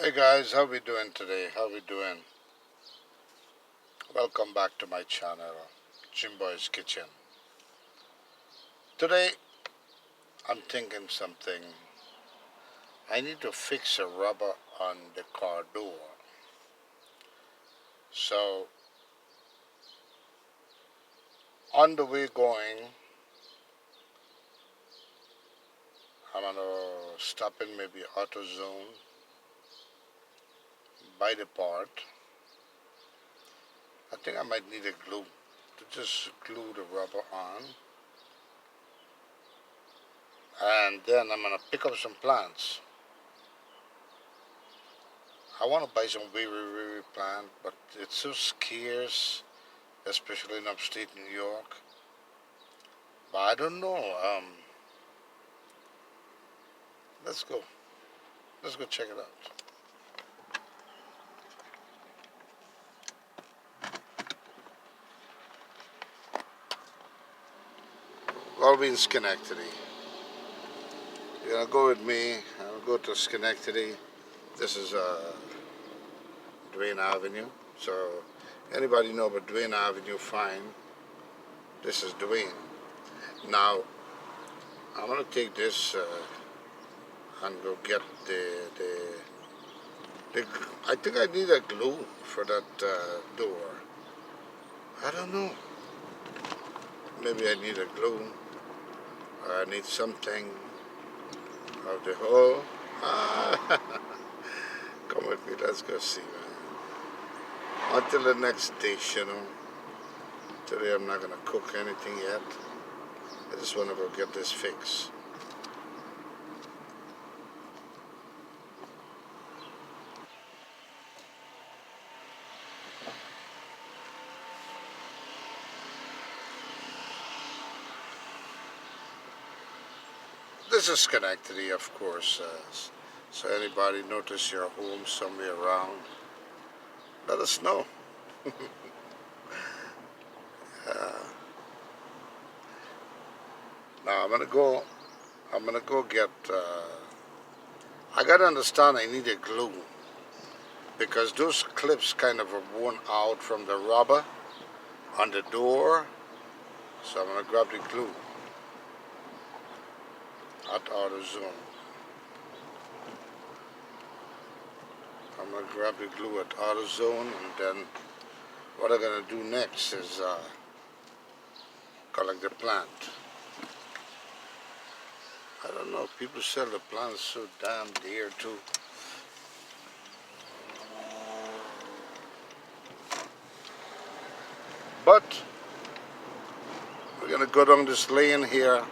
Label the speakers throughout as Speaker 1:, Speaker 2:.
Speaker 1: Hey guys, how we doing today? How we doing? Welcome back to my channel, Jimboy's Kitchen. Today, I'm thinking something. I need to fix a rubber on the car door. So, on the way going, I'm gonna stop in maybe AutoZone, buy the part. I think I might need a glue to just glue the rubber on. And then I'm gonna pick up some plants. I want to buy some weary plant, but it's so scarce, especially in upstate New York. But I don't know. Let's go. Let's go check it out. Well, we in Schenectady. You're gonna go with me. I'll go to Schenectady. This is Duane Avenue. So anybody know about Duane Avenue? Fine. This is Duane. Now I'm gonna take this and go get the. I think I need a glue for that door. I don't know. Maybe I need a glue. Or I need something of the whole. Ah, come with me. Let's go see, man. Until the next station. Today I'm not gonna cook anything yet. I just want to go get this fixed. This is Schenectady, of course. So anybody notice your home somewhere around, let us know. uh, Now I'm gonna go get. I gotta understand. I need a glue because those clips kind of are worn out from the rubber on the door. So I'm gonna grab the glue at AutoZone. I'm gonna grab the glue at AutoZone, and then what I'm gonna do next is collect the plant. I don't know. People sell the plants so damn dear too. But we're gonna go down this lane here.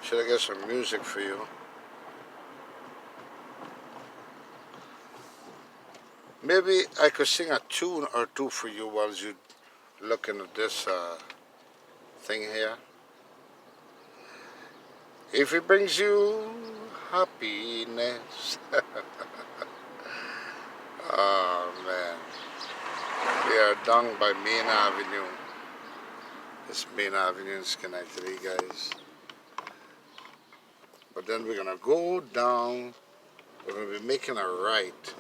Speaker 1: Should I get some music for you? Maybe I could sing a tune or two for you while you looking at this thing here. If it brings you happiness. Oh man. We are down by Main Avenue. This Main Avenue in Schenectady, guys. But then we're gonna go down. We're gonna be making a right.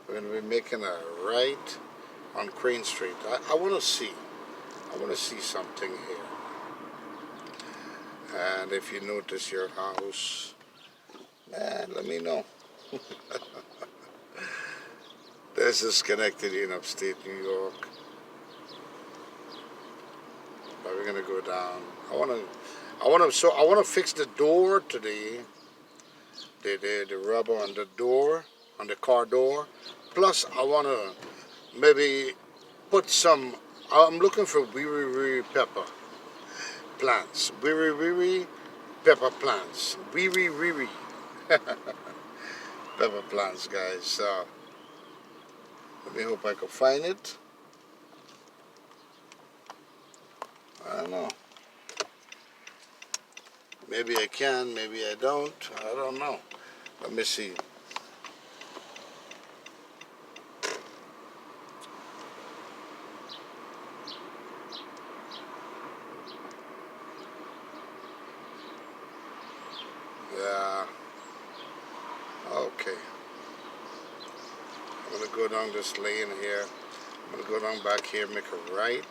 Speaker 1: We're gonna be making a right on Crane Street. I wanna see. I wanna see something here. And if you notice your house, man, let me know. This is Schenectady in upstate New York. But we're gonna go down. I wanna fix the door today. The rubber on the door, on the car door. Plus, I wanna maybe put some. I'm looking for weary pepper plants. Weary pepper plants. Weary pepper plants, guys. So let me hope I can find it. don't know. Maybe I can, maybe I don't. I don't know. Let me see. Yeah. Okay. I'm gonna go down this lane here. I'm gonna go down back here, make a right.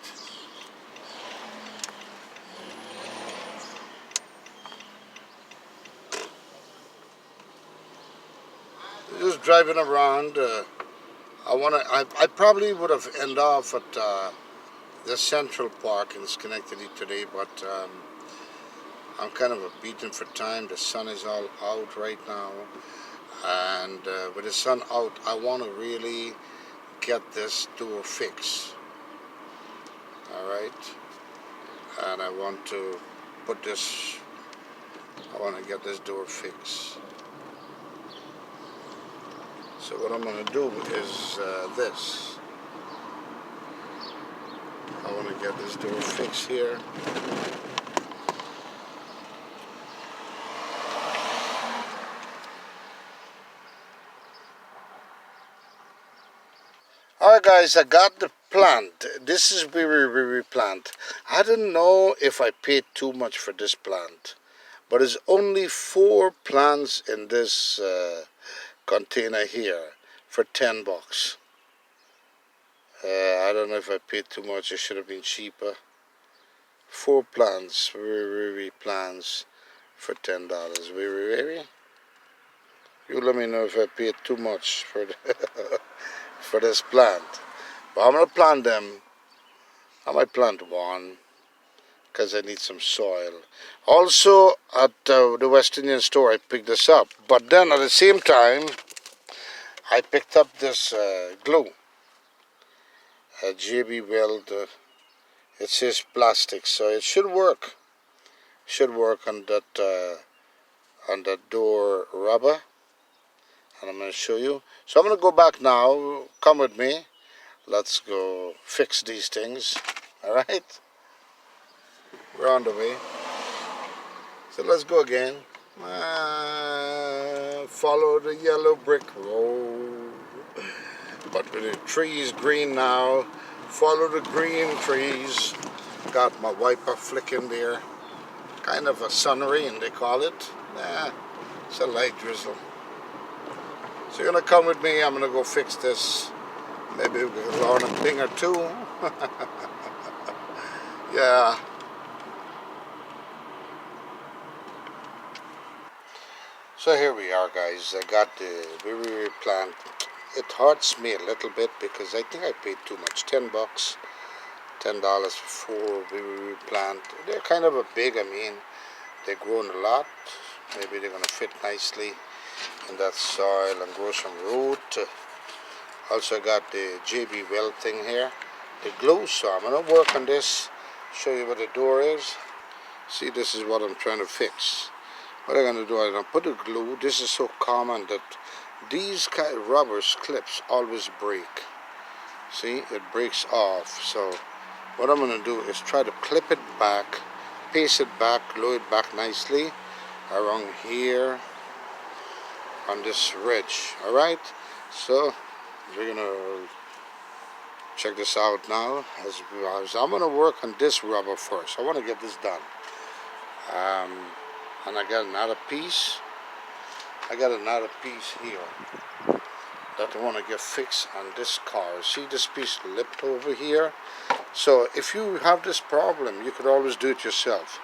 Speaker 1: Just driving around. I probably would have ended off at the Central Park in Schenectady today, but I'm kind of beaten for time. The sun is all out right now, and with the sun out, I want to really get this door fixed. All right, and I want to put this. I want to get this door fixed. So what I'm going to do is this. I want to get this door fixed here. Alright guys, I got the plant. This is very plant. I don't know if I paid too much for this plant, but there's only 4 plants in this container here for $10. I don't know if I paid too much. It should have been cheaper. 4 plants, very plants for $10. Very. You let me know if I paid too much for for this plant. But I'm gonna plant them. I might plant one because I need some soil. Also at the West Indian store I picked this up. But then at the same time I picked up this glue. JB Weld. It says plastic, so it should work. Should work on that door rubber. And I'm going to show you. So I'm going to go back now. Come with me. Let's go fix these things. All right. We're on the way. So let's go again. Follow the yellow brick road. But with the trees green now, follow the green trees. Got my wiper flicking there. Kind of a sun rain, they call it. Nah, it's a light drizzle. So you're gonna come with me. I'm gonna go fix this. Maybe we'll learn a thing or two. Yeah. So here we are, guys. I got the very plant. It hurts me a little bit because I think I paid too much. $10. $10 for 4 very plant. They're kind of a big. I mean, they're growing a lot. Maybe they're gonna fit nicely in that soil and grow some root. Also got the JB Weld thing here, the glue. So I'm gonna work on this. Show you what the door is. See, this is what I'm trying to fix. What I'm gonna do, I'm gonna put the glue. This is so common that these kind of rubber clips always break. See, it breaks off. So what I'm gonna do is try to clip it back, paste it back, glue it back nicely around here on this ridge. All right. So we're gonna check this out now. As I'm gonna work on this rubber first. I want to get this done. And I got another piece. I got another piece here that I want to get fixed on this car. See this piece lipped over here? So if you have this problem, you could always do it yourself.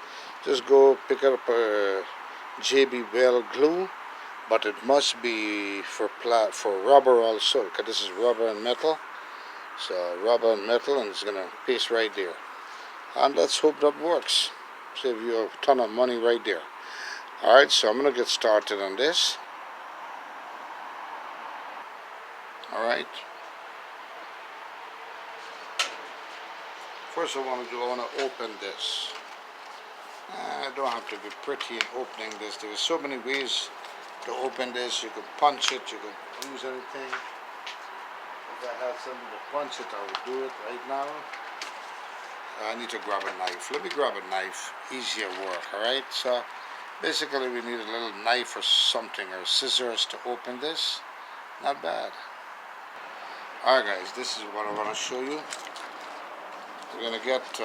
Speaker 1: Just go pick up a JB Weld glue, but it must be for rubber also, because this is rubber and metal. So rubber and metal, and it's gonna paste right there. And let's hope that works. Save you a ton of money right there. Alright, so I'm gonna get started on this. Alright. First I want to open this. I don't have to be pretty in opening this. There's so many ways to open this. You could punch it, you could use anything. If I had something to punch it, I would do it right now. I need to grab a knife. Let me grab a knife. Easier work, alright? So basically we need a little knife or something, or scissors to open this. Not bad. Alright guys, this is what I want to show you. We're going to get,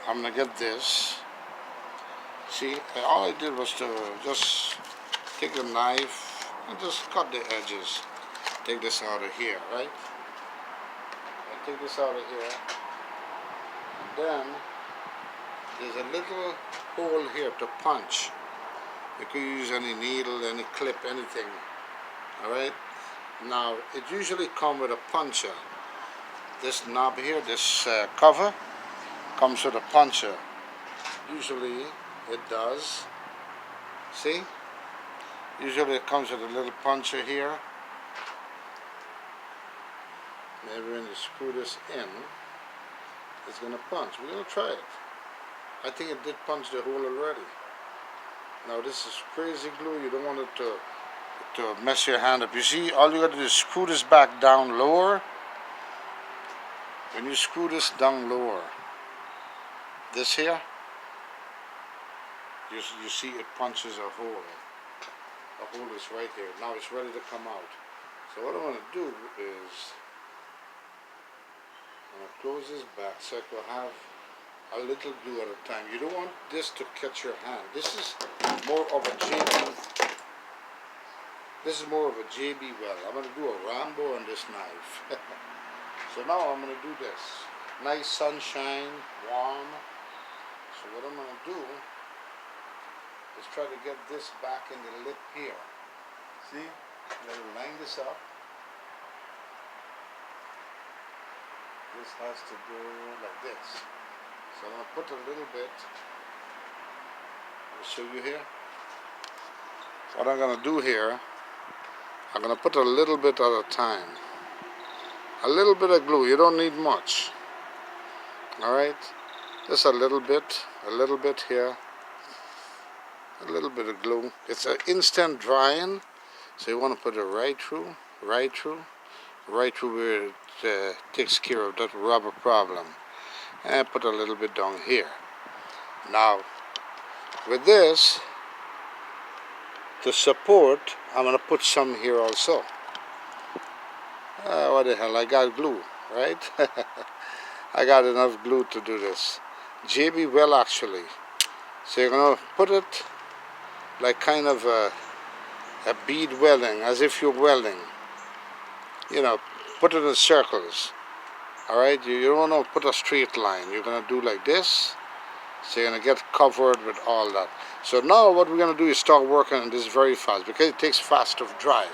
Speaker 1: I'm going to get this. See, all I did was to just take a knife and just cut the edges. Take this out of here, right? I take this out of here. And then there's a little hole here to punch. You could use any needle, any clip, anything. Alright? Now, it usually comes with a puncher. This knob here, this cover, comes with a puncher. Usually it does. See? Usually it comes with a little puncher here. Maybe when you screw this in, it's going to punch. We're going to try it. I think it did punch the hole already. Now this is crazy glue. You don't want it to mess your hand up. You see, all you got to do is screw this back down lower. When you screw this down lower, this here, you see it punches a hole. A hole is right there. Now it's ready to come out. So what I want to do is I'm going to close this back so I can have a little glue at a time. You don't want this to catch your hand. This is more of a JB. This is more of a JB well. I'm going to do a Rambo on this knife. So now I'm going to do this. Nice sunshine, warm. So what I'm going to do is try to get this back in the lip here. See? I'm going to line this up. This has to go like this. So I'm going to put a little bit. I'll show you here. What I'm going to do here, I'm going to put a little bit at a time. A little bit of glue. You don't need much. Alright? Just a little bit here. A little bit of glue. It's an instant drying, so you want to put it right through where it takes care of that rubber problem. And put a little bit down here. Now, with this, to support, I'm going to put some here also. What the hell, I got glue, right? I got enough glue to do this. JB well actually. So you're going to put it like kind of a bead welding, as if you're welding. You know, put it in circles. Alright, you don't want to put a straight line. You're going to do like this. So you're going to get covered with all that. So now what we're going to do is start working on this very fast, because it takes fast to dry.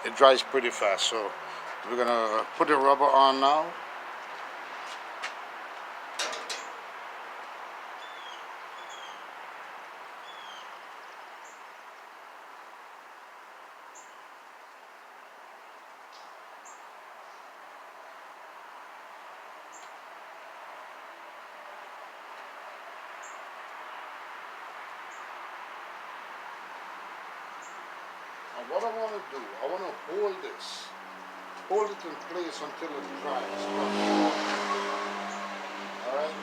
Speaker 1: It dries pretty fast. So we're going to put the rubber on now. And what I want to do, I want to hold this. Hold it in place until it dries. Alright?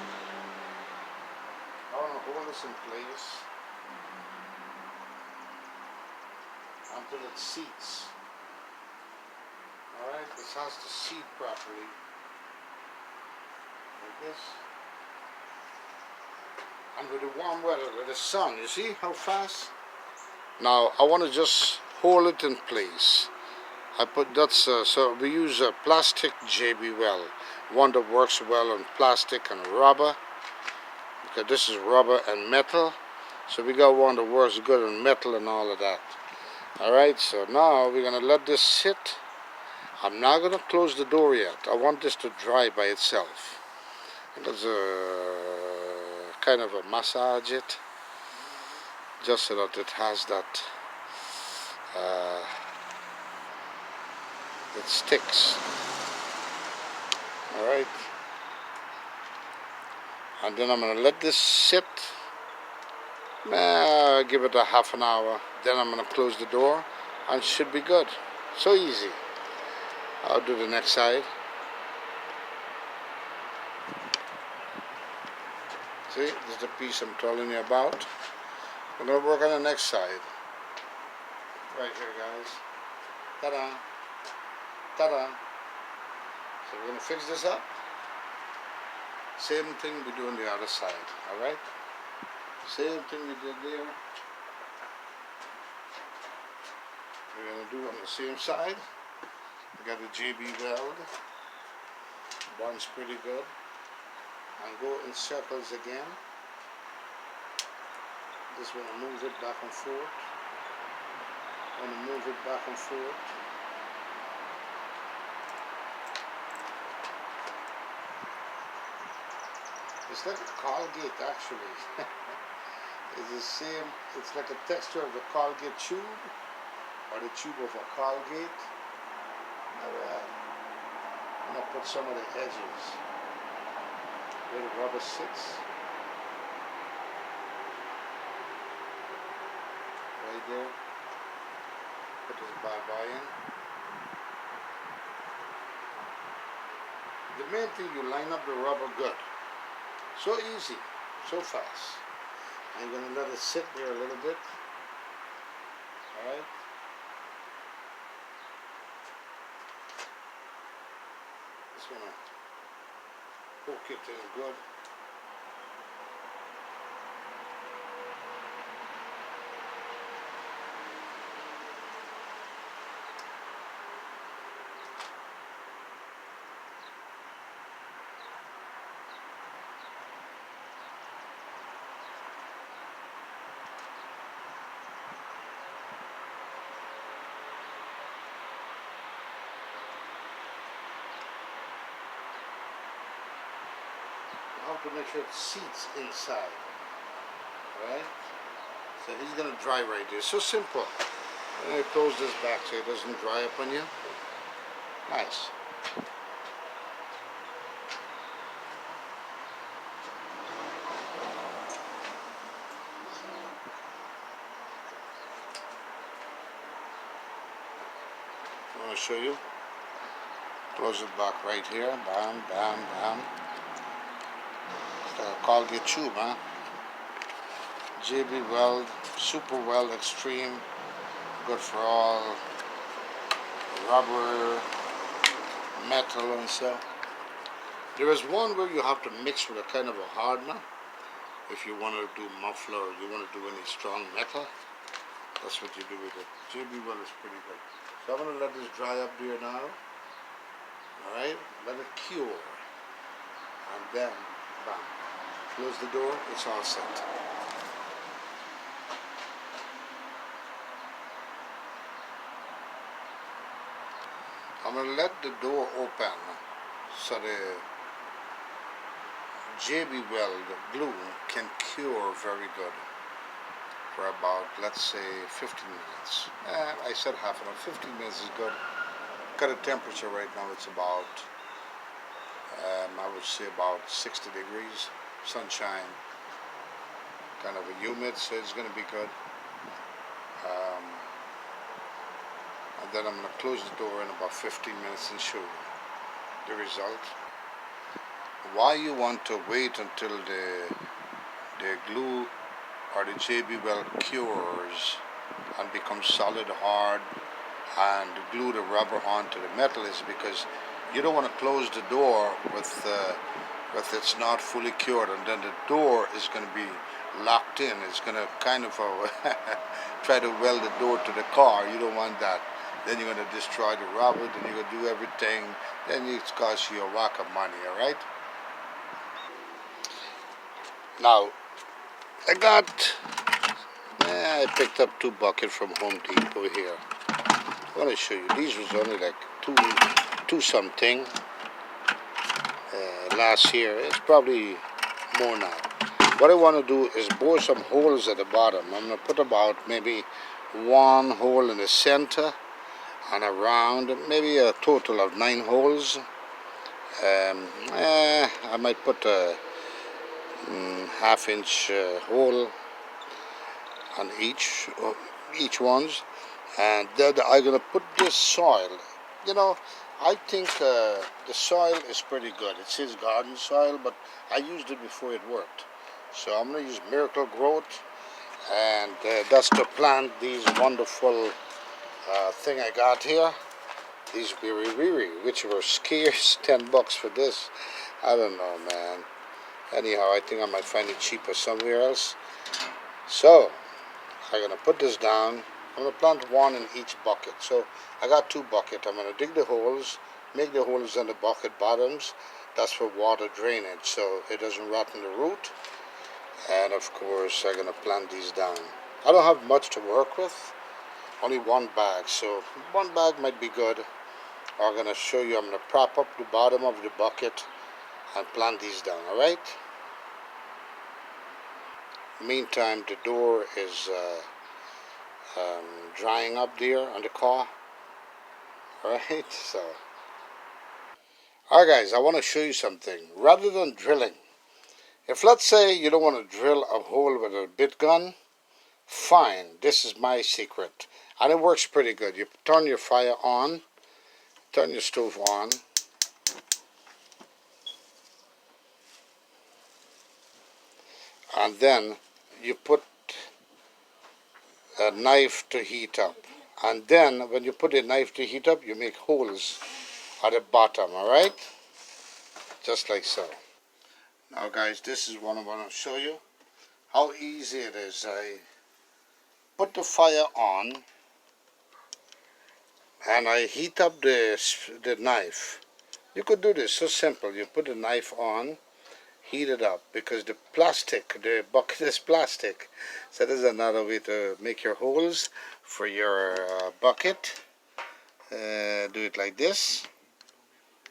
Speaker 1: I want to hold this in place until it seats. Alright? This has to seat properly. Like this. And with the warm weather, with the sun, you see how fast? Now I want to just hold it in place. I put so we use a plastic JB well, one that works well on plastic and rubber, because this is rubber and metal. So we got one that works good on metal and all of that. Alright, so now we're gonna let this sit. I'm not gonna close the door yet. I want this to dry by itself. Because kind of a massage it, just so that it has that it sticks. Alright, and then I'm going to let this sit, give it a half an hour, then I'm going to close the door and it should be good. So easy. I'll do the next side. See, this is the piece I'm telling you about. We're gonna work on the next side. Right here, guys. Ta-da! Ta-da! So we're gonna fix this up. Same thing we do on the other side, alright? Same thing we did there. We're gonna do on the same side. We got the JB weld. Runs pretty good. And go in circles again. Just want to move it back and forth. Want to move it back and forth. It's like a Colgate actually. It's the same, it's like a texture of the Colgate tube or the tube of a Colgate. I'm going to put some of the edges where the rubber sits. Right there. Put this bye-bye in. The main thing, you line up the rubber good. So easy, so fast. And you're going to let it sit there a little bit. Alright? Just want to poke it in good. How to make sure it seats inside. Alright? So he's going to dry right there. So simple. And I close this back so it doesn't dry up on you. Nice. I want to show you. Close it back right here. Bam, bam, bam. Colgate tube, huh? JB Weld, Super Weld Extreme, good for all rubber, metal and stuff. There is one where you have to mix with a kind of a hardener if you want to do muffler or you want to do any strong metal. That's what you do with it. JB Weld is pretty good. So I'm going to let this dry up there now. Alright, let it cure. And then, bam. Close the door, it's all set. I'm going to let the door open so the JB Weld glue can cure very good for about, let's say, 15 minutes. I said half an hour. 15 minutes is good. Got a temperature right now, it's about, I would say about 60 degrees. Sunshine, kind of a humid, so it's going to be good. And then I'm going to close the door in about 15 minutes and show you the result. Why you want to wait until the glue or the JB Weld cures and becomes solid hard and glue the rubber onto the metal is because you don't want to close the door with it's not fully cured, and then the door is going to be locked in. It's going to kind of try to weld the door to the car. You don't want that. Then you're going to destroy the rubber, then you're going to do everything. Then it's cost you a whack of money, alright? Now, I picked up 2 buckets from Home Depot here. I want to show you. These was only like two something. Last year. It's probably more now. What I want to do is bore some holes at the bottom. I'm going to put about maybe 1 hole in the center and around, maybe a total of 9 holes. I might put a half-inch hole on each ones, and then I'm going to put this soil. You know, I think the soil is pretty good. It says garden soil, but I used it before it worked. So I'm going to use Miracle Growth, and that's to plant these wonderful thing I got here. These Wiri, which were scarce, $10 for this. I don't know, man. Anyhow, I think I might find it cheaper somewhere else. So I'm gonna put this down. I'm gonna plant one in each bucket. So I got 2 buckets. I'm gonna dig the holes, make the holes in the bucket bottoms. That's for water drainage, so it doesn't rot in the root. And of course, I'm gonna plant these down. I don't have much to work with, only 1 bag. So 1 bag might be good. I'm gonna show you. I'm gonna prop up the bottom of the bucket and plant these down. All right. Meantime, the door is drying up there on the car. Alright, so alright guys, I want to show you something. Rather than drilling, if let's say you don't want to drill a hole with a bit gun, fine, this is my secret, and it works pretty good. You turn your fire on, turn your stove on, and then you put a knife to heat up, and then when you put a knife to heat up, you make holes at the bottom. Alright, just like so. Now guys, this is what I want to show you, how easy it is. I put the fire on and I heat up the knife. You could do this so simple. You put the knife on, heat it up, because the bucket is plastic. So this is another way to make your holes for your bucket. Do it like this.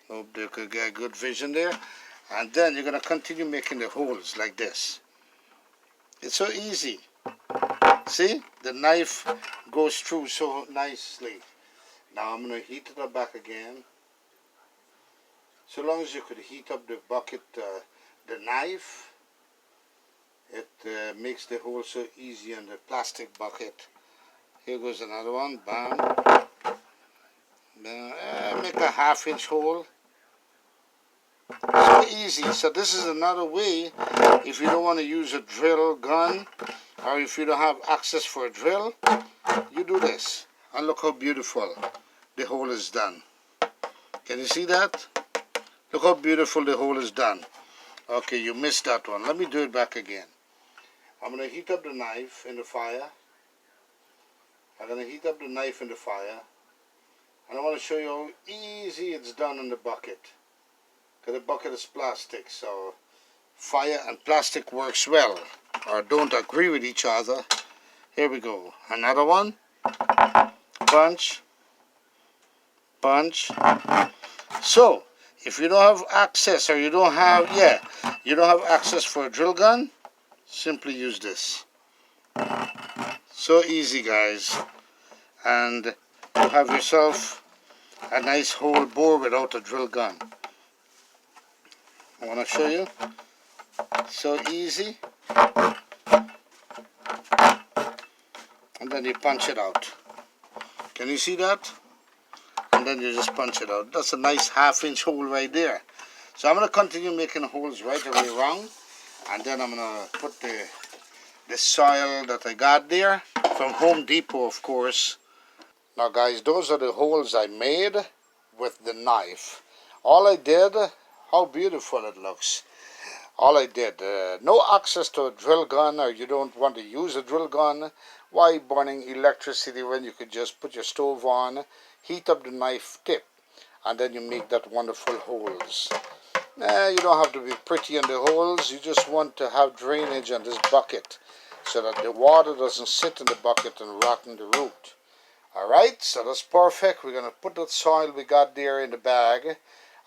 Speaker 1: Hope you could get good vision there. And then you're going to continue making the holes like this. It's so easy. See? The knife goes through so nicely. Now I'm going to heat it up back again. So long as you could heat up the bucket, the knife, it makes the hole so easy in the plastic bucket. Here goes another one. Bam. Make a 1/2-inch hole. So easy. So this is another way, if you don't want to use a drill gun, or if you don't have access for a drill, you do this. And look how beautiful the hole is done. Can you see that? Look how beautiful the hole is done. Okay, you missed that one. Let me do it back again. I'm going to heat up the knife in the fire. I'm going to heat up the knife in the fire. And I want to show you how easy it's done in the bucket. Because the bucket is plastic, so fire and plastic works well, or don't agree with each other. Here we go. Another one. Punch. Punch. So, if you don't have access, or you don't have access for a drill gun, simply use this. So easy, guys. And you have yourself a nice hole bore without a drill gun. I want to show you. So easy. And then you punch it out. Can you see that? And then you just punch it out. That's a nice 1/2-inch hole right there. So I'm going to continue making holes right the way around. And then I'm going to put the soil that I got there from Home Depot, of course. Now guys, those are the holes I made with the knife. All I did, how beautiful it looks. All I did, no access to a drill gun, or you don't want to use a drill gun. Why burning electricity when you could just put your stove on, heat up the knife tip, and then you make that wonderful holes. You don't have to be pretty in the holes. You just want to have drainage on this bucket so that the water doesn't sit in the bucket and rot in the root. Alright, so that's perfect. We're going to put that soil we got there in the bag,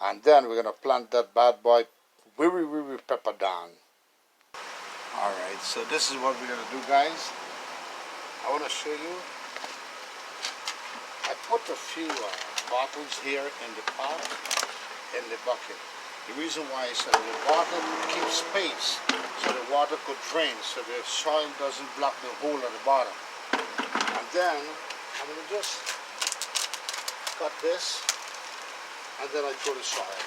Speaker 1: and then we're going to plant that bad boy Wiri pepper down. Alright, so this is what we're going to do, guys. I want to show you. I put a few bottles here in the pot, in the bucket. The reason why is that the water keeps space so the water could drain, so the soil doesn't block the hole at the bottom. And then I'm going to just cut this, and then I throw the soil.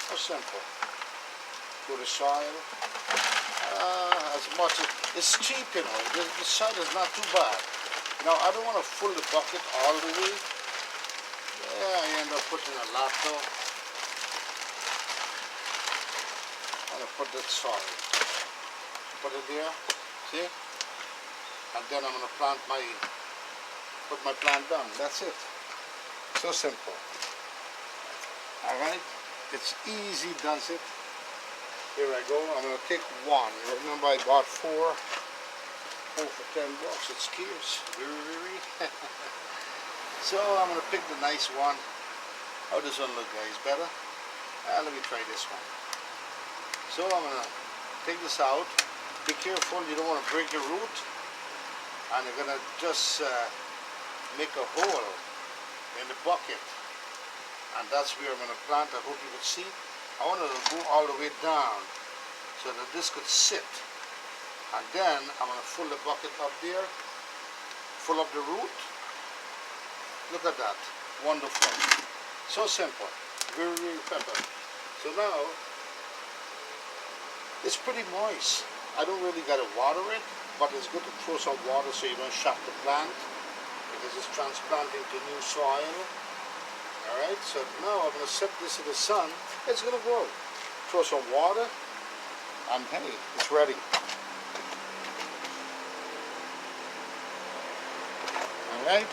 Speaker 1: So simple. to the soil. As much as it's cheap, you know. The soil is not too bad. Now I don't want to fill the bucket all the way. Yeah, I end up putting a lot though. I'm gonna put that soil. Put it there. See? And then I'm gonna put my plant down. That's it. So simple. Alright? It's easy, does it? Here I go. I'm gonna take one. Remember I bought four for $10. It's scarce. Very. So I'm gonna pick the nice one. How does one look, guys? Better? Let me try this one. So I'm gonna take this out. Be careful, you don't want to break your root. And you're gonna just make a hole in the bucket. And that's where I'm gonna plant. I hope you could see. I want it to go all the way down so that this could sit. And then I'm gonna fill the bucket up there, fill up the root. Look at that. Wonderful. So simple. Very pepper. So now it's pretty moist. I don't really gotta water it, but it's good to throw some water so you don't shock the plant because it's transplanting to new soil. Alright, so now I'm gonna set this in the sun. It's gonna grow. Throw some water and hey, it's ready. Alright.